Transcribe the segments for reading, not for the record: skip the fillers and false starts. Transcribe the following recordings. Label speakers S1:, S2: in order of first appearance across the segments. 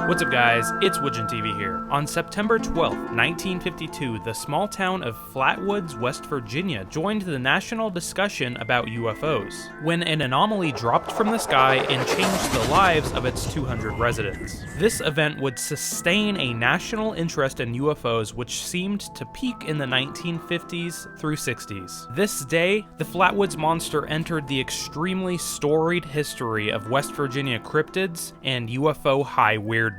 S1: What's up guys, it's Widgeon TV here. On September 12, 1952, the small town of Flatwoods, West Virginia joined the national discussion about UFOs, when an anomaly dropped from the sky and changed the lives of its 200 residents. This event would sustain a national interest in UFOs which seemed to peak in the 1950s through 60s. This day, the Flatwoods monster entered the extremely storied history of West Virginia cryptids and UFO high weirdness.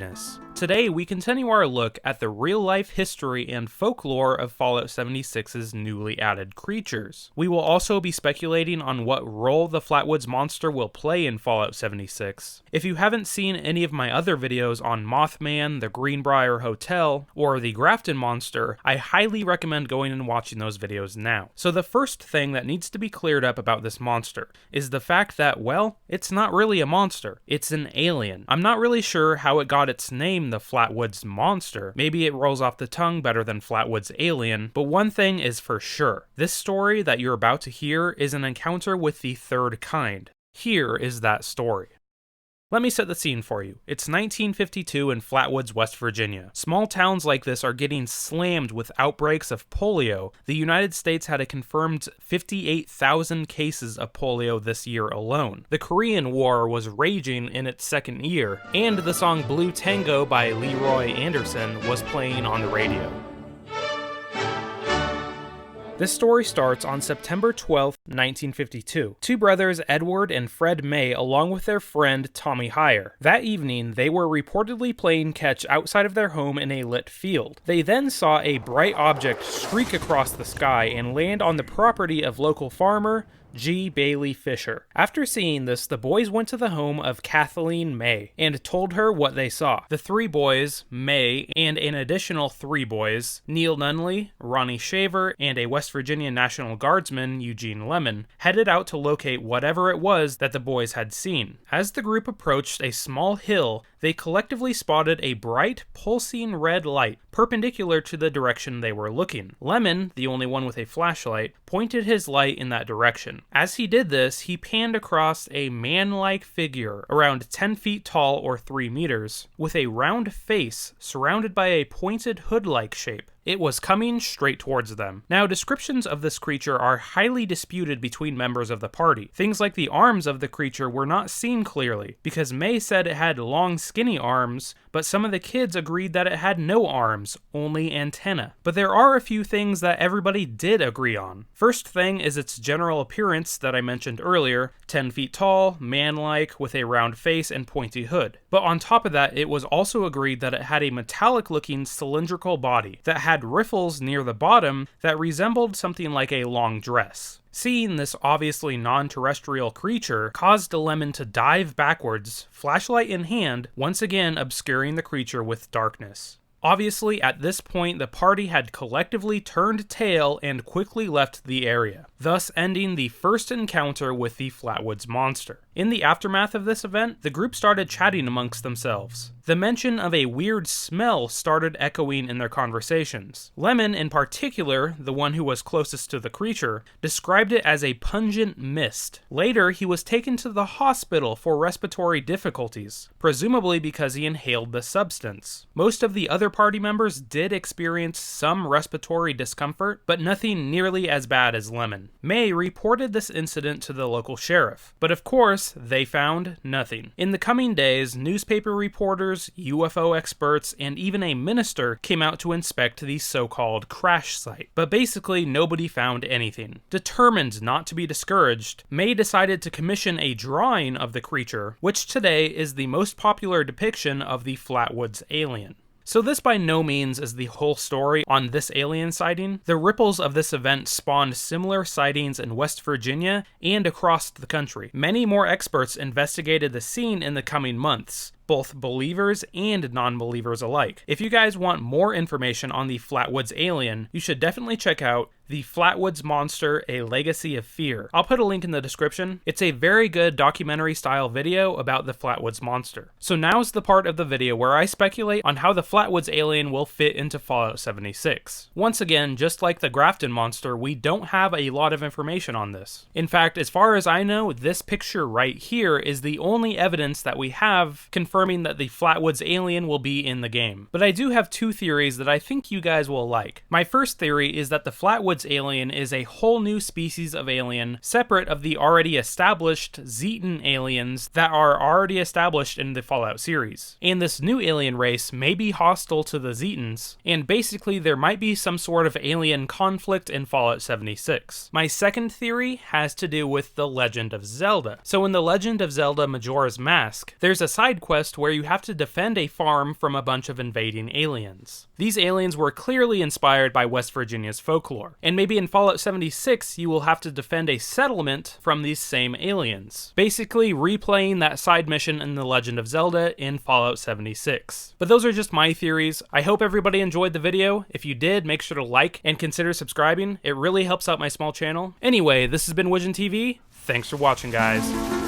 S1: Today, we continue our look at the real-life history and folklore of Fallout 76's newly added creatures. We will also be speculating on what role the Flatwoods monster will play in Fallout 76. If you haven't seen any of my other videos on Mothman, the Greenbrier Hotel, or the Grafton monster, I highly recommend going and watching those videos now. So the first thing that needs to be cleared up about this monster is the fact that, well, it's not really a monster, it's an alien. I'm not really sure how it got its name, the Flatwoods monster. Maybe it rolls off the tongue better than Flatwoods alien, but one thing is for sure. This story that you're about to hear is an encounter with the third kind. Here is that story. Let me set the scene for you. It's 1952 in Flatwoods, West Virginia. Small towns like this are getting slammed with outbreaks of polio. The United States had a confirmed 58,000 cases of polio this year alone. The Korean War was raging in its second year, and the song Blue Tango by Leroy Anderson was playing on the radio. This story starts on September 12, 1952. Two brothers, Edward and Fred May, along with their friend Tommy Heyer. That evening, they were reportedly playing catch outside of their home in a lit field. They then saw a bright object streak across the sky and land on the property of local farmer G. Bailey Fisher. After seeing this, the boys went to the home of Kathleen May and told her what they saw. The three boys, May, and an additional three boys, Neil Nunley, Ronnie Shaver, and a West Virginia National Guardsman, Eugene Lemon, headed out to locate whatever it was that the boys had seen. As the group approached a small hill, they collectively spotted a bright, pulsing red light perpendicular to the direction they were looking. Lemon, the only one with a flashlight, pointed his light in that direction. As he did this, he panned across a man-like figure, around 10 feet tall or 3 meters, with a round face surrounded by a pointed hood-like shape. It was coming straight towards them. Now, descriptions of this creature are highly disputed between members of the party. Things like the arms of the creature were not seen clearly, because May said it had long, skinny arms, but some of the kids agreed that it had no arms, only antennae. But there are a few things that everybody did agree on. First thing is its general appearance that I mentioned earlier, 10 feet tall, man-like, with a round face and pointy hood. But on top of that, it was also agreed that it had a metallic-looking cylindrical body that had riffles near the bottom that resembled something like a long dress. Seeing this obviously non-terrestrial creature caused Lemon to dive backwards, flashlight in hand, once again obscuring the creature with darkness. Obviously, at this point, the party had collectively turned tail and quickly left the area, thus ending the first encounter with the Flatwoods monster. In the aftermath of this event, the group started chatting amongst themselves. The mention of a weird smell started echoing in their conversations. Lemon, in particular, the one who was closest to the creature, described it as a pungent mist. Later, he was taken to the hospital for respiratory difficulties, presumably because he inhaled the substance. Most of the other party members did experience some respiratory discomfort, but nothing nearly as bad as Lemon. May reported this incident to the local sheriff, but of course, they found nothing. In the coming days, newspaper reporters, UFO experts, and even a minister came out to inspect the so-called crash site. But basically, nobody found anything. Determined not to be discouraged, May decided to commission a drawing of the creature, which today is the most popular depiction of the Flatwoods alien. So this by no means is the whole story on this alien sighting. The ripples of this event spawned similar sightings in West Virginia and across the country. Many more experts investigated the scene in the coming months, both believers and non-believers alike. If you guys want more information on the Flatwoods alien, you should definitely check out The Flatwoods Monster, A Legacy of Fear. I'll put a link in the description. It's a very good documentary-style video about the Flatwoods Monster. So now's the part of the video where I speculate on how the Flatwoods alien will fit into Fallout 76. Once again, just like the Grafton monster, we don't have a lot of information on this. In fact, as far as I know, this picture right here is the only evidence that we have confirmed confirming that the Flatwoods alien will be in the game. But I do have two theories that I think you guys will like. My first theory is that the Flatwoods alien is a whole new species of alien, separate of the already established Zetan aliens that are already established in the Fallout series. And this new alien race may be hostile to the Zetans, and basically there might be some sort of alien conflict in Fallout 76. My second theory has to do with The Legend of Zelda. So in The Legend of Zelda Majora's Mask, there's a side quest where you have to defend a farm from a bunch of invading aliens. These aliens were clearly inspired by West Virginia's folklore, and maybe in Fallout 76 you will have to defend a settlement from these same aliens, basically replaying that side mission in The Legend of Zelda in Fallout 76. But those are just my theories. I hope everybody enjoyed the video. If you did, make sure to like and consider subscribing. It really helps out my small channel. Anyway, this has been Widgeon TV. Thanks for watching, guys.